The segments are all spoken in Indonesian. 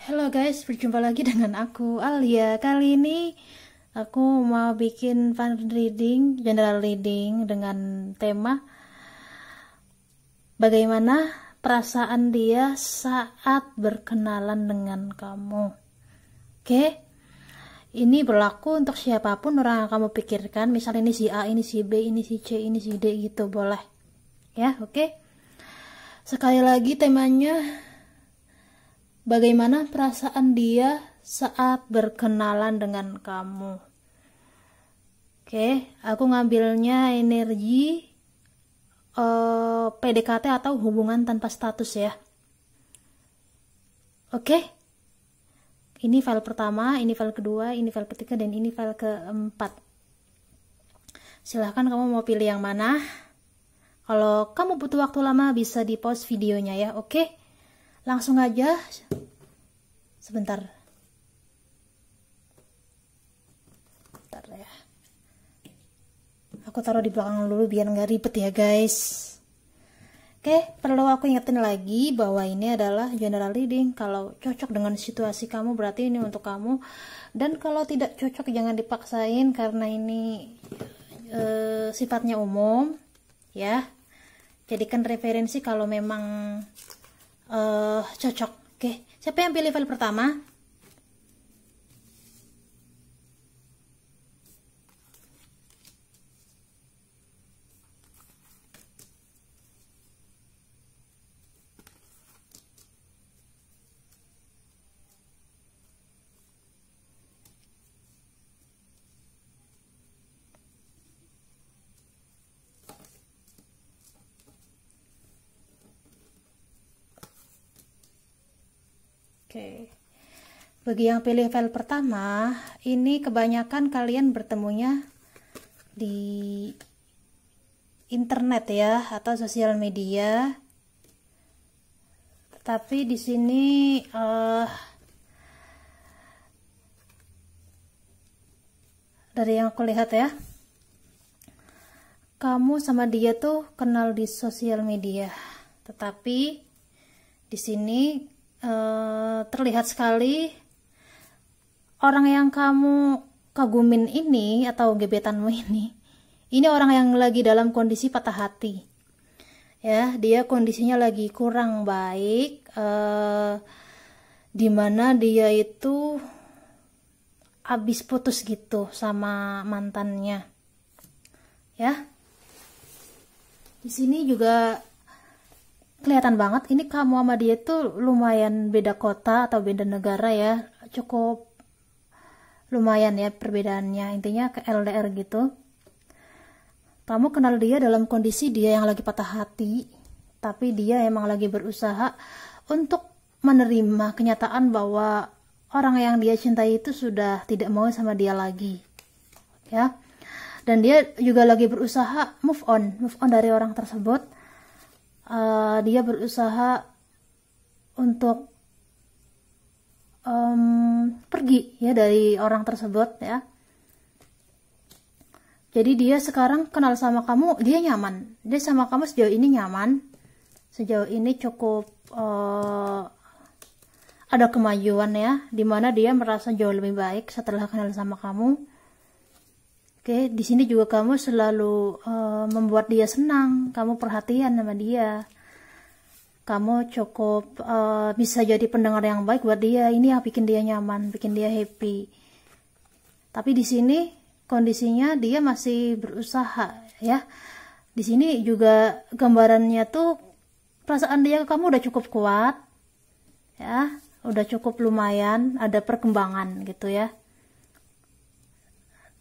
Halo guys, berjumpa lagi dengan aku Alia. Kali ini aku mau bikin fun reading, general reading dengan tema bagaimana perasaan dia saat berkenalan dengan kamu. Oke? Ini berlaku untuk siapapun orang yang kamu pikirkan. Misal ini si A, ini si B, ini si C, ini si D gitu, boleh. Ya, oke? Sekali lagi temanya bagaimana perasaan dia saat berkenalan dengan kamu. Oke, aku ngambilnya energi PDKT atau hubungan tanpa status ya. Oke, ini file pertama, ini file kedua, ini file ketiga, dan ini file keempat. Silahkan kamu mau pilih yang mana. Kalau kamu butuh waktu lama bisa di pause videonya ya. Oke, langsung aja. Sebentar ya, aku taruh di belakang dulu biar nggak ribet ya guys. Oke, perlu aku ingetin lagi bahwa ini adalah general reading. Kalau cocok dengan situasi kamu berarti ini untuk kamu, dan kalau tidak cocok jangan dipaksain karena ini sifatnya umum ya. Jadikan referensi kalau memang cocok. Oke, siapa yang pilih file pertama? Oke, bagi yang pilih file pertama, ini kebanyakan kalian bertemunya di internet ya atau sosial media. Tapi di sini dari yang aku lihat ya, kamu sama dia tuh kenal di sosial media. Tetapi di sini terlihat sekali orang yang kamu kagumin ini atau gebetanmu ini orang yang lagi dalam kondisi patah hati ya. Dia kondisinya lagi kurang baik, dimana dia itu habis putus gitu sama mantannya ya. Di sini juga kelihatan banget ini kamu sama dia tuh lumayan beda kota atau beda negara ya, cukup lumayan ya perbedaannya, intinya ke LDR gitu. Kamu kenal dia dalam kondisi dia yang lagi patah hati, tapi dia emang lagi berusaha untuk menerima kenyataan bahwa orang yang dia cintai itu sudah tidak mau sama dia lagi ya. Dan dia juga lagi berusaha move on dari orang tersebut. Dia berusaha untuk pergi ya dari orang tersebut ya. Jadi dia sekarang kenal sama kamu, dia nyaman, dia sama kamu sejauh ini nyaman, sejauh ini cukup ada kemajuan ya, dimana dia merasa jauh lebih baik setelah kenal sama kamu. Oke, di sini juga kamu selalu membuat dia senang, kamu perhatian sama dia, kamu cukup bisa jadi pendengar yang baik buat dia. Ini yang bikin dia nyaman, bikin dia happy. Tapi di sini kondisinya dia masih berusaha ya. Di sini juga gambarannya tuh perasaan dia ke kamu udah cukup kuat ya, udah cukup lumayan, ada perkembangan gitu ya.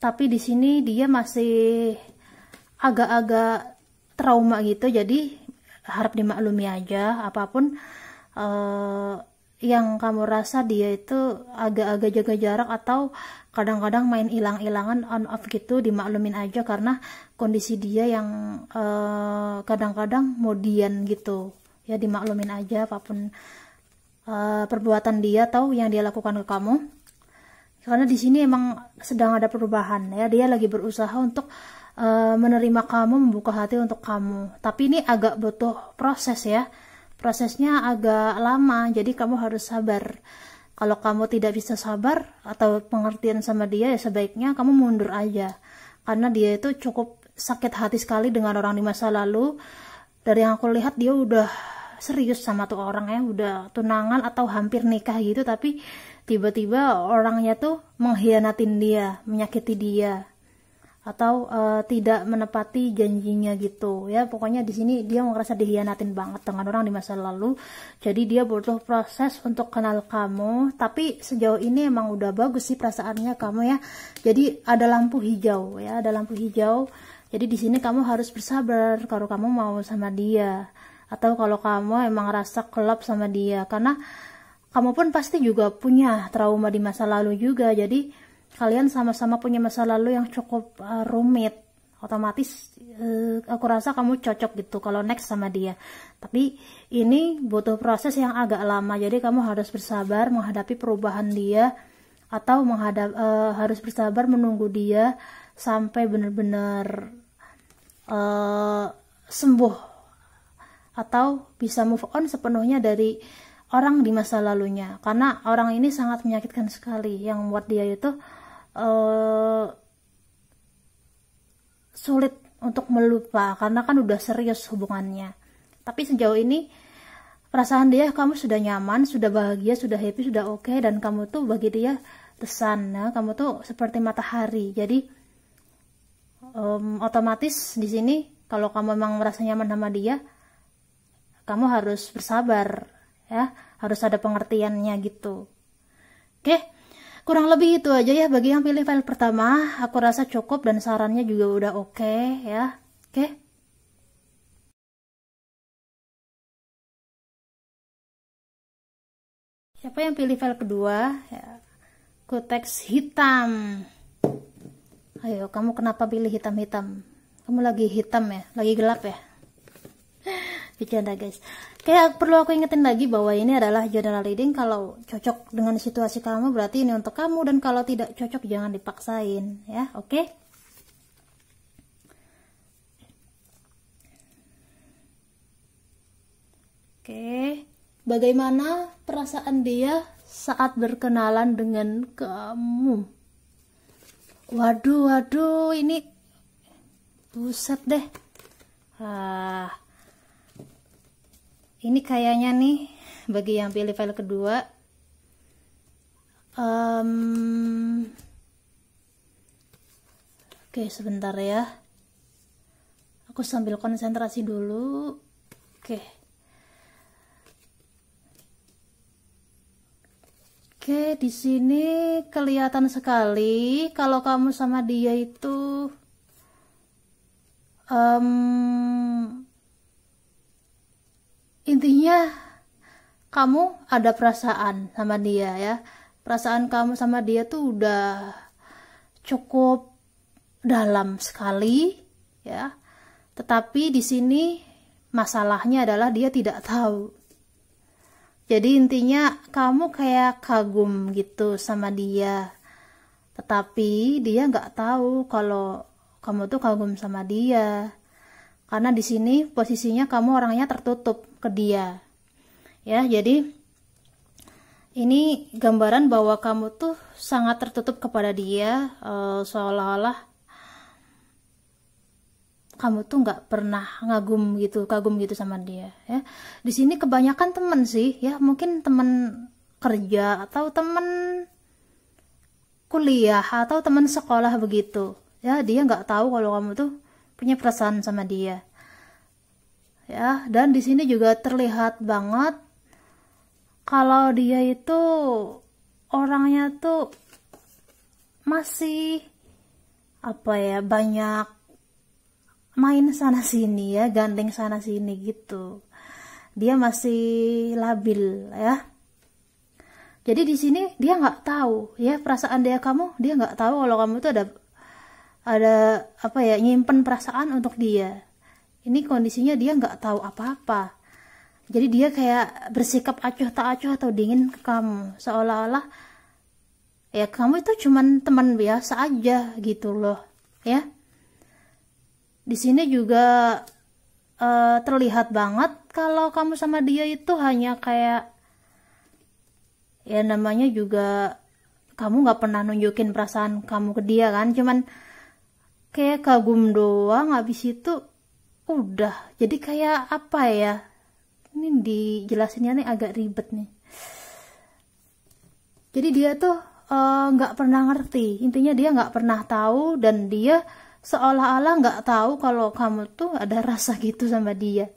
Tapi di sini dia masih agak-agak trauma gitu, jadi harap dimaklumi aja. Apapun yang kamu rasa dia itu agak-agak jaga jarak atau kadang-kadang main hilang-hilangan on off gitu, dimaklumin aja karena kondisi dia yang kadang-kadang modian gitu ya. Dimaklumin aja apapun perbuatan dia atau yang dia lakukan ke kamu, karena di sini emang sedang ada perubahan ya. Dia lagi berusaha untuk menerima kamu, membuka hati untuk kamu, tapi ini agak butuh proses ya. Prosesnya agak lama, jadi kamu harus sabar. Kalau kamu tidak bisa sabar atau pengertian sama dia, ya sebaiknya kamu mundur aja. Karena dia itu cukup sakit hati sekali dengan orang di masa lalu. Dari yang aku lihat dia udah serius sama tuh orang ya, udah tunangan atau hampir nikah gitu, tapi tiba-tiba orangnya tuh mengkhianatin dia, menyakiti dia, atau tidak menepati janjinya gitu ya. Pokoknya di sini dia merasa dikhianatin banget dengan orang di masa lalu. Jadi dia butuh proses untuk kenal kamu, tapi sejauh ini emang udah bagus sih perasaannya kamu ya. Jadi ada lampu hijau ya, ada lampu hijau. Jadi di sini kamu harus bersabar kalau kamu mau sama dia, atau kalau kamu emang rasa kelap sama dia, karena kamu pun pasti juga punya trauma di masa lalu juga. Jadi kalian sama-sama punya masa lalu yang cukup rumit. Otomatis aku rasa kamu cocok gitu kalau next sama dia. Tapi ini butuh proses yang agak lama. Jadi kamu harus bersabar menghadapi perubahan dia, atau harus bersabar menunggu dia sampai benar-benar sembuh, atau bisa move on sepenuhnya dari orang di masa lalunya. Karena orang ini sangat menyakitkan sekali, yang membuat dia itu sulit untuk melupa, karena kan udah serius hubungannya. Tapi sejauh ini perasaan dia, kamu sudah nyaman, sudah bahagia, sudah happy, sudah oke, dan kamu tuh bagi dia the sun ya, kamu tuh seperti matahari. Jadi otomatis di sini kalau kamu memang merasa nyaman sama dia, kamu harus bersabar ya, harus ada pengertiannya gitu. Oke, kurang lebih itu aja ya bagi yang pilih file pertama. Aku rasa cukup dan sarannya juga udah oke ya. Oke. Siapa yang pilih file kedua? Ya. Kuteks hitam. Ayo, kamu kenapa pilih hitam-hitam? Kamu lagi hitam ya? Lagi gelap ya? Bercanda guys. Kayak perlu aku ingetin lagi bahwa ini adalah general reading. Kalau cocok dengan situasi kamu berarti ini untuk kamu, dan kalau tidak cocok jangan dipaksain ya. Oke? Oke. Bagaimana perasaan dia saat berkenalan dengan kamu? Waduh, ini buset deh. Ini kayaknya nih bagi yang pilih file kedua, oke sebentar ya, aku sambil konsentrasi dulu. Oke, di sini kelihatan sekali kalau kamu sama dia itu intinya kamu ada perasaan sama dia ya. Perasaan kamu sama dia tuh udah cukup dalam sekali ya. Tetapi di sini masalahnya adalah dia tidak tahu. Jadi intinya kamu kayak kagum gitu sama dia, tetapi dia nggak tahu kalau kamu tuh kagum sama dia. Karena di sini posisinya kamu orangnya tertutup ke dia. Ya, jadi ini gambaran bahwa kamu tuh sangat tertutup kepada dia, seolah-olah kamu tuh nggak pernah kagum gitu sama dia ya. Di sini kebanyakan temen sih ya, mungkin temen kerja atau temen kuliah atau temen sekolah begitu ya. Dia nggak tahu kalau kamu tuh punya perasaan sama dia ya. Dan di sini juga terlihat banget kalau dia itu orangnya tuh masih apa ya, banyak main sana sini ya, gandeng sana sini gitu. Dia masih labil ya. Jadi di sini dia nggak tahu ya perasaan dia nggak tahu kalau kamu tuh ada apa ya, nyimpen perasaan untuk dia. Ini kondisinya dia nggak tahu apa-apa. Jadi dia kayak bersikap acuh tak acuh atau dingin ke kamu, seolah-olah ya kamu itu cuman teman biasa aja gitu loh ya. Di sini juga terlihat banget kalau kamu sama dia itu hanya kayak ya namanya juga kamu nggak pernah nunjukin perasaan kamu ke dia kan, cuman kayak kagum doang, habis itu udah. Jadi kayak apa ya, ini dijelasinnya nih agak ribet nih. Jadi dia tuh nggak pernah ngerti, intinya dia nggak pernah tahu, dan dia seolah-olah nggak tahu kalau kamu tuh ada rasa gitu sama dia,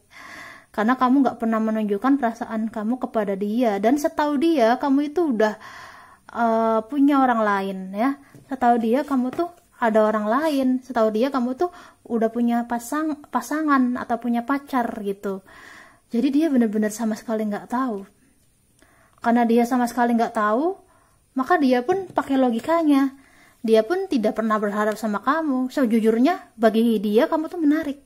karena kamu nggak pernah menunjukkan perasaan kamu kepada dia. Dan setahu dia kamu itu udah punya orang lain ya, setahu dia kamu tuh ada orang lain, setahu dia kamu tuh udah punya pasangan atau punya pacar gitu. Jadi dia bener-bener sama sekali nggak tahu. Karena dia sama sekali nggak tahu, maka dia pun pakai logikanya. Dia pun tidak pernah berharap sama kamu. Sejujurnya bagi dia kamu tuh menarik.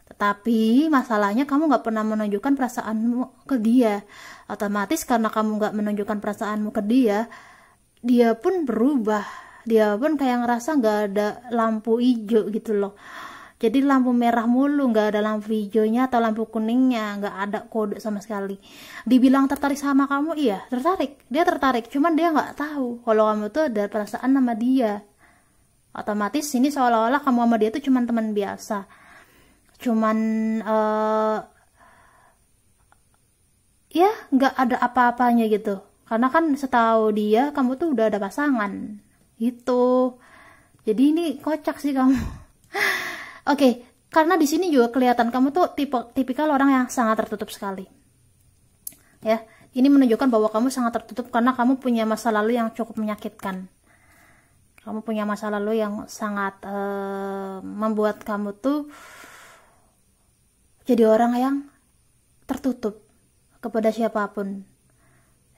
Tetapi masalahnya kamu nggak pernah menunjukkan perasaanmu ke dia. Otomatis karena kamu nggak menunjukkan perasaanmu ke dia, dia pun berubah. Dia pun kayak ngerasa nggak ada lampu hijau gitu loh. Jadi lampu merah mulu, nggak ada lampu hijaunya atau lampu kuningnya, nggak ada kode sama sekali. Dibilang tertarik sama kamu, iya tertarik, dia tertarik, cuman dia nggak tahu kalau kamu tuh ada perasaan sama dia. Otomatis ini seolah-olah kamu sama dia tuh cuman teman biasa, cuman ya nggak ada apa-apanya gitu. Karena kan setahu dia kamu tuh udah ada pasangan, gitu. Jadi ini kocak sih kamu. Oke, karena di sini juga kelihatan kamu tuh tipikal orang yang sangat tertutup sekali. Ya, ini menunjukkan bahwa kamu sangat tertutup karena kamu punya masa lalu yang cukup menyakitkan. Kamu punya masa lalu yang sangat membuat kamu tuh jadi orang yang tertutup kepada siapapun.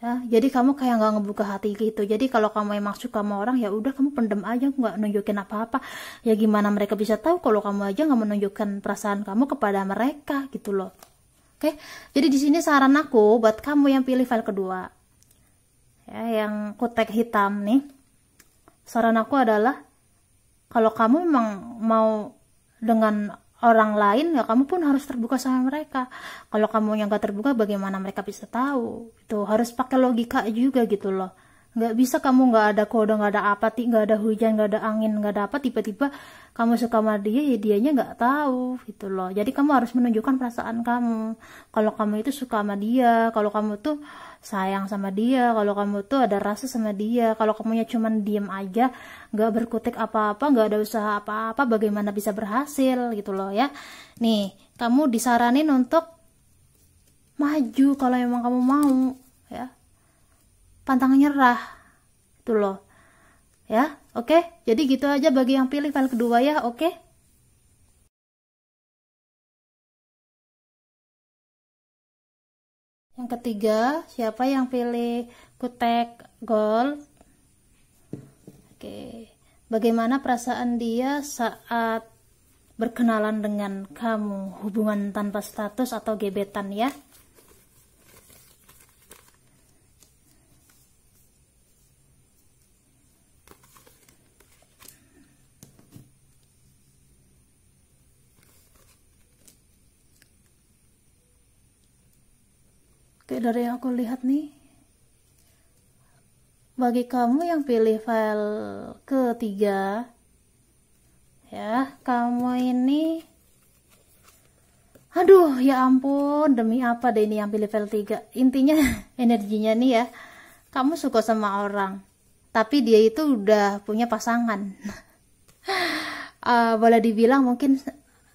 Ya, jadi kamu kayak nggak ngebuka hati gitu. Jadi kalau kamu emang suka sama orang, ya udah kamu pendem aja, nggak nunjukin apa-apa. Ya gimana mereka bisa tahu kalau kamu aja nggak menunjukkan perasaan kamu kepada mereka gitu loh. Oke, jadi di sini saran aku buat kamu yang pilih file kedua, ya, yang kutek hitam nih. Saran aku adalah kalau kamu memang mau dengan orang lain, ya kamu pun harus terbuka sama mereka. Kalau kamu yang gak terbuka, bagaimana mereka bisa tahu? Itu harus pakai logika juga gitu loh. Nggak bisa kamu nggak ada kode, nggak ada apa, nggak ada hujan, nggak ada angin, nggak ada apa, tiba-tiba kamu suka sama dia, ya dianya nggak tahu gitu loh. Jadi kamu harus menunjukkan perasaan kamu. Kalau kamu itu suka sama dia, kalau kamu tuh sayang sama dia, kalau kamu tuh ada rasa sama dia. Kalau kamunya cuman diem aja, nggak berkutik apa-apa, nggak ada usaha apa-apa, bagaimana bisa berhasil gitu loh ya. Nih, kamu disaranin untuk maju kalau memang kamu mau ya. Pantang nyerah itu loh ya. Oke, jadi gitu aja bagi yang pilih file kedua ya. Oke, yang ketiga, siapa yang pilih kutek gold? Oke, bagaimana perasaan dia saat berkenalan dengan kamu, hubungan tanpa status atau gebetan ya. Oke, dari yang aku lihat nih, bagi kamu yang pilih file ketiga ya, kamu ini aduh ya ampun, demi apa deh ini yang pilih file 3. Intinya energinya nih ya, kamu suka sama orang tapi dia itu udah punya pasangan. Boleh dibilang mungkin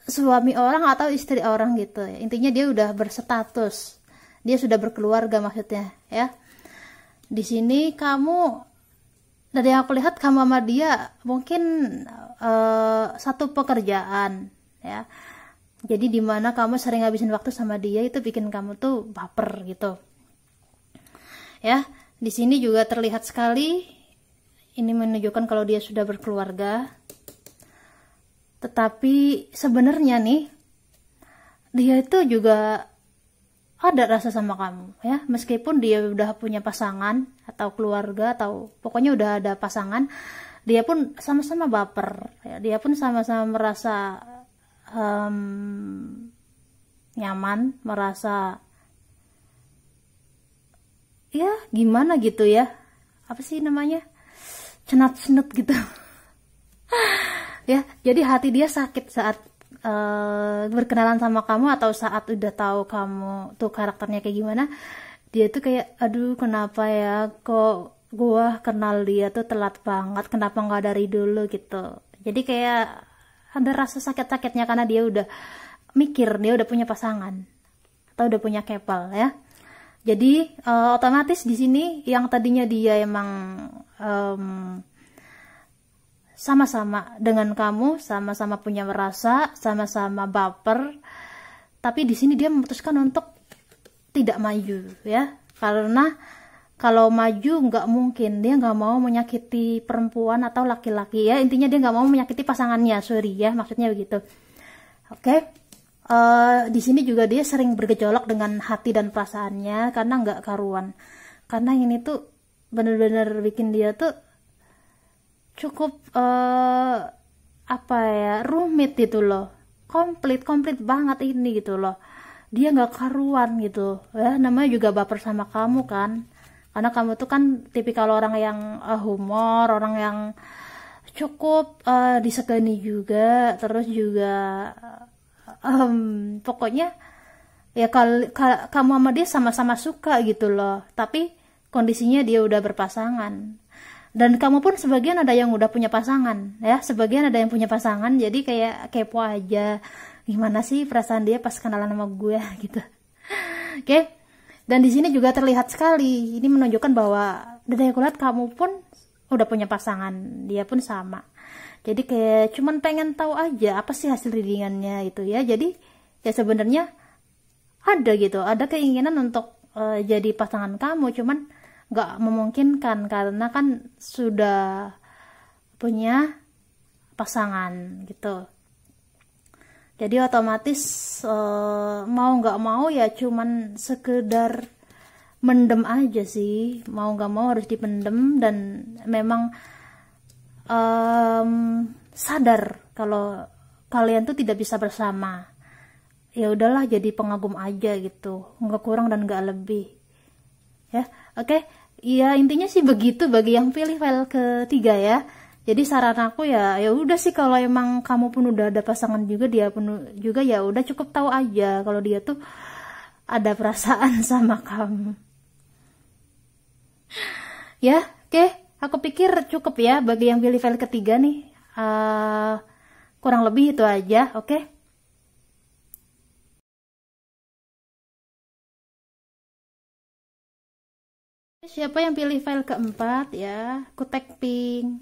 suami orang atau istri orang gitu ya. Intinya dia udah berstatus, dia sudah berkeluarga maksudnya ya. Di sini kamu, dari yang aku lihat kamu sama dia mungkin satu pekerjaan ya. Jadi dimana kamu sering ngabisin waktu sama dia, itu bikin kamu tuh baper gitu ya. Di sini juga terlihat sekali ini menunjukkan kalau dia sudah berkeluarga. Tetapi sebenarnya nih dia itu juga ada rasa sama kamu ya, meskipun dia udah punya pasangan atau keluarga atau pokoknya udah ada pasangan, dia pun sama-sama baper ya. Dia pun sama-sama merasa nyaman, merasa ya gimana gitu ya, apa sih namanya, cenat-cenut gitu. Ya, jadi hati dia sakit saat berkenalan sama kamu atau saat udah tahu kamu tuh karakternya kayak gimana. Dia tuh kayak, aduh kenapa ya kok gua kenal dia tuh telat banget, kenapa nggak dari dulu gitu. Jadi kayak ada rasa sakit-sakitnya karena dia udah mikir dia udah punya pasangan atau udah punya kepal ya. Jadi otomatis di sini yang tadinya dia emang sama-sama dengan kamu, sama-sama punya rasa, sama-sama baper, tapi di sini dia memutuskan untuk tidak maju ya, karena kalau maju nggak mungkin, dia nggak mau menyakiti perempuan atau laki-laki ya, intinya dia nggak mau menyakiti pasangannya, sorry ya, maksudnya begitu. Oke. Di sini juga dia sering bergejolak dengan hati dan perasaannya karena nggak karuan, karena ini tuh bener-bener bikin dia tuh cukup apa ya, rumit gitu loh, komplit banget ini gitu loh, dia nggak karuan gitu ya, namanya juga baper sama kamu kan, karena kamu tuh kan tipikal orang yang humor, orang yang cukup disegani juga, terus juga pokoknya ya kamu sama dia sama-sama suka gitu loh, tapi kondisinya dia udah berpasangan. Dan kamu pun sebagian ada yang udah punya pasangan ya, sebagian ada yang punya pasangan, jadi kayak kepo aja gimana sih perasaan dia pas kenalan sama gue gitu. Oke. Dan di sini juga terlihat sekali, ini menunjukkan bahwa dari aku lihat kamu pun udah punya pasangan, dia pun sama. Jadi kayak cuman pengen tahu aja apa sih hasil readingannya itu ya. Jadi ya sebenarnya ada gitu, ada keinginan untuk jadi pasangan kamu, cuman nggak memungkinkan karena kan sudah punya pasangan gitu. Jadi otomatis mau nggak mau ya cuman sekedar mendem aja sih, mau nggak mau harus dipendem, dan memang sadar kalau kalian tuh tidak bisa bersama. Ya udahlah, jadi pengagum aja gitu, nggak kurang dan nggak lebih ya. Oke, ya intinya sih begitu bagi yang pilih file ketiga ya. Jadi saran aku ya udah sih, kalau emang kamu pun udah ada pasangan juga, dia pun juga, ya udah cukup tahu aja kalau dia tuh ada perasaan sama kamu. Ya, oke, aku pikir cukup ya bagi yang pilih file ketiga nih. Kurang lebih itu aja, oke. Siapa yang pilih file keempat ya? Aku tag pink.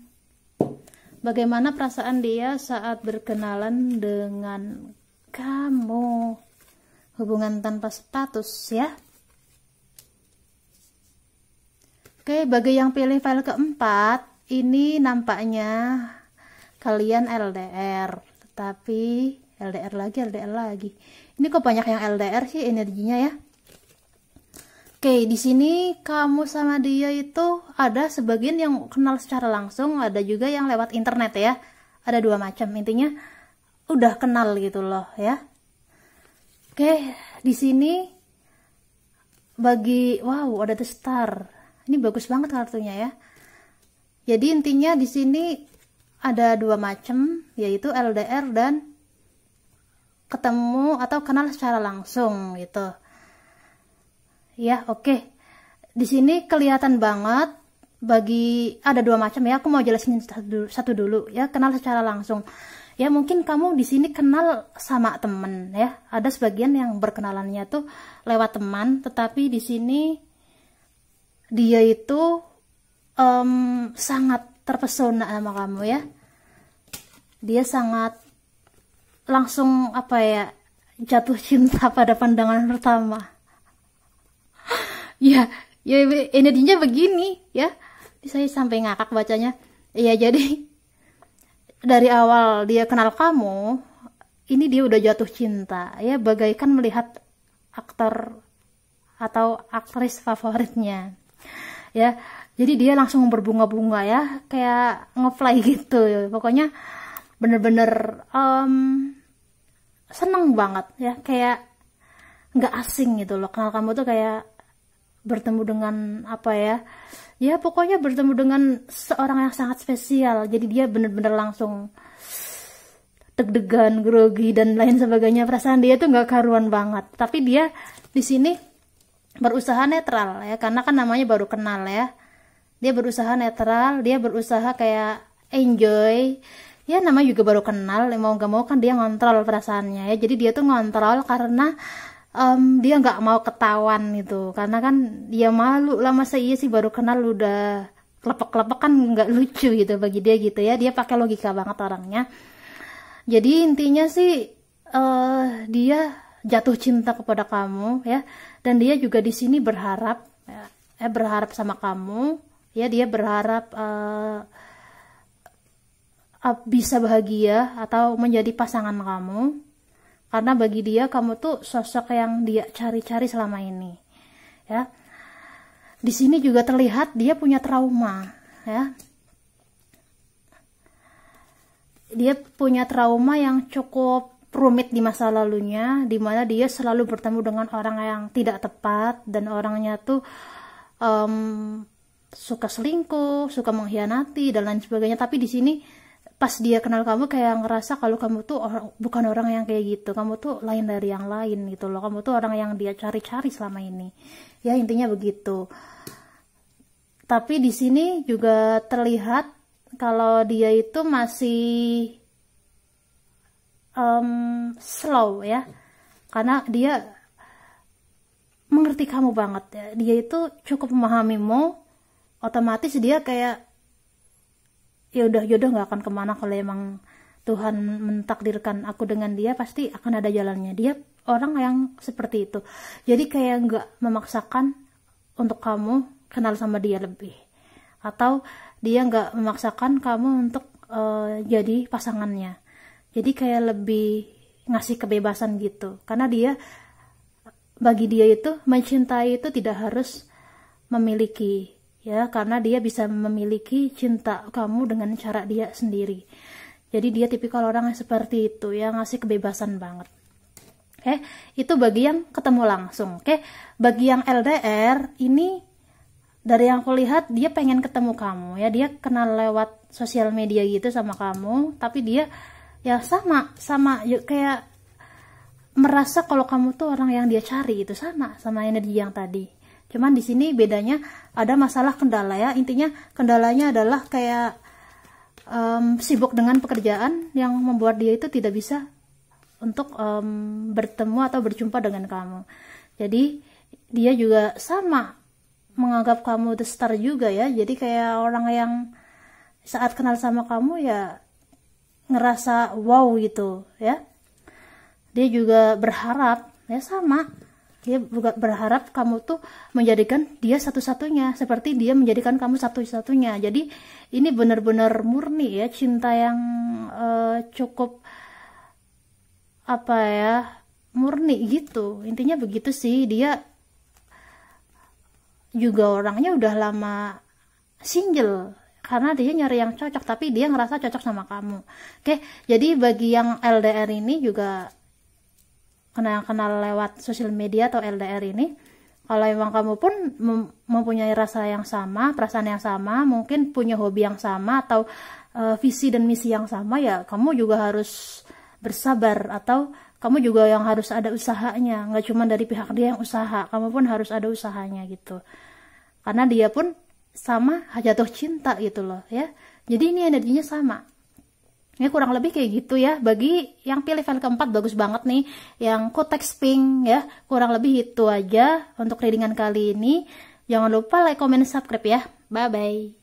Bagaimana perasaan dia saat berkenalan dengan kamu? Hubungan tanpa status ya. Oke, bagi yang pilih file keempat, ini nampaknya kalian LDR. Tetapi LDR lagi. Ini kok banyak yang LDR sih energinya ya. Oke, di sini kamu sama dia itu ada sebagian yang kenal secara langsung, ada juga yang lewat internet ya. Ada dua macam, intinya udah kenal gitu loh ya. Oke, di sini bagi wow, ada The Star. Ini bagus banget kartunya ya. Jadi intinya di sini ada dua macam, yaitu LDR dan ketemu atau kenal secara langsung gitu. Ya, oke. Di sini kelihatan banget bagi ada dua macam ya. Aku mau jelasin satu dulu ya, kenal secara langsung. Ya, mungkin kamu di sini kenal sama temen ya. Ada sebagian yang berkenalannya tuh lewat teman, tetapi di sini dia itu sangat terpesona sama kamu ya. Dia sangat langsung apa ya, jatuh cinta pada pandangan pertama. Ya energinya begini ya. Saya sampai ngakak bacanya. Ya, jadi dari awal dia kenal kamu, ini dia udah jatuh cinta ya, bagaikan melihat aktor atau aktris favoritnya. Ya, jadi dia langsung berbunga-bunga ya, kayak ngefly gitu. Pokoknya bener-bener seneng banget ya, kayak nggak asing gitu loh. Kenal kamu tuh kayak bertemu dengan apa ya, ya pokoknya bertemu dengan seorang yang sangat spesial. Jadi dia bener-bener langsung deg-degan, grogi dan lain sebagainya. Perasaan dia tuh nggak karuan banget. Tapi dia di sini berusaha netral ya, karena kan namanya baru kenal ya. Dia berusaha netral, dia berusaha kayak enjoy. Ya namanya juga baru kenal, mau gak mau kan dia ngontrol perasaannya ya. Jadi dia tuh ngontrol karena dia nggak mau ketahuan gitu. Karena kan dia malu lah, masa iya sih baru kenal udah klepek-klepek, kan nggak lucu gitu bagi dia gitu ya. Dia pakai logika banget orangnya. Jadi intinya sih dia jatuh cinta kepada kamu ya, dan dia juga di sini berharap ya, berharap sama kamu ya. Dia berharap bisa bahagia atau menjadi pasangan kamu, karena bagi dia kamu tuh sosok yang dia cari-cari selama ini ya. Di sini juga terlihat dia punya trauma ya. Dia punya trauma yang cukup rumit di masa lalunya, dimana dia selalu bertemu dengan orang yang tidak tepat, dan orangnya tuh suka selingkuh, suka mengkhianati dan lain sebagainya. Tapi di sini pas dia kenal kamu kayak ngerasa kalau kamu tuh bukan orang yang kayak gitu, kamu tuh lain dari yang lain gitu loh, kamu tuh orang yang dia cari-cari selama ini ya, intinya begitu. Tapi di sini juga terlihat kalau dia itu masih slow ya, karena dia mengerti kamu banget ya. Dia itu cukup memahamimu, otomatis dia kayak ya udah jodoh nggak akan kemana, kalau emang Tuhan mentakdirkan aku dengan dia pasti akan ada jalannya. Dia orang yang seperti itu, jadi kayak nggak memaksakan untuk kamu kenal sama dia lebih, atau dia nggak memaksakan kamu untuk jadi pasangannya. Jadi kayak lebih ngasih kebebasan gitu, karena dia bagi dia itu mencintai itu tidak harus memiliki ya, karena dia bisa memiliki cinta kamu dengan cara dia sendiri. Jadi dia tipikal orang yang seperti itu ya, ngasih kebebasan banget. Oke, itu bagi yang ketemu langsung. Oke, bagi yang LDR ini, dari yang aku lihat dia pengen ketemu kamu ya. Dia kenal lewat sosial media gitu sama kamu, tapi dia ya sama kayak merasa kalau kamu tuh orang yang dia cari, itu sama energi yang tadi. Cuman di sini bedanya ada masalah kendala ya. Intinya kendalanya adalah kayak sibuk dengan pekerjaan yang membuat dia itu tidak bisa untuk bertemu atau berjumpa dengan kamu. Jadi dia juga sama menganggap kamu the star juga ya. Jadi kayak orang yang saat kenal sama kamu ya ngerasa wow gitu ya. Dia juga berharap ya sama, dia juga berharap kamu tuh menjadikan dia satu-satunya, seperti dia menjadikan kamu satu-satunya. Jadi ini benar-benar murni ya, cinta yang cukup apa ya, murni gitu. Intinya begitu sih. Dia juga orangnya udah lama single, karena dia nyari yang cocok, tapi dia ngerasa cocok sama kamu. Oke, jadi bagi yang LDR ini juga kenal lewat sosial media atau LDR ini, kalau emang kamu pun mempunyai rasa yang sama, perasaan yang sama, mungkin punya hobi yang sama atau visi dan misi yang sama, ya kamu juga harus bersabar, atau kamu juga yang harus ada usahanya. Nggak cuma dari pihak dia yang usaha, kamu pun harus ada usahanya gitu, karena dia pun sama jatuh cinta gitu loh ya. Jadi ini energinya sama ya, kurang lebih kayak gitu ya. Bagi yang pilih file keempat bagus banget nih, yang kotex pink ya. Kurang lebih itu aja untuk readingan kali ini. Jangan lupa like, comment, subscribe ya. Bye bye.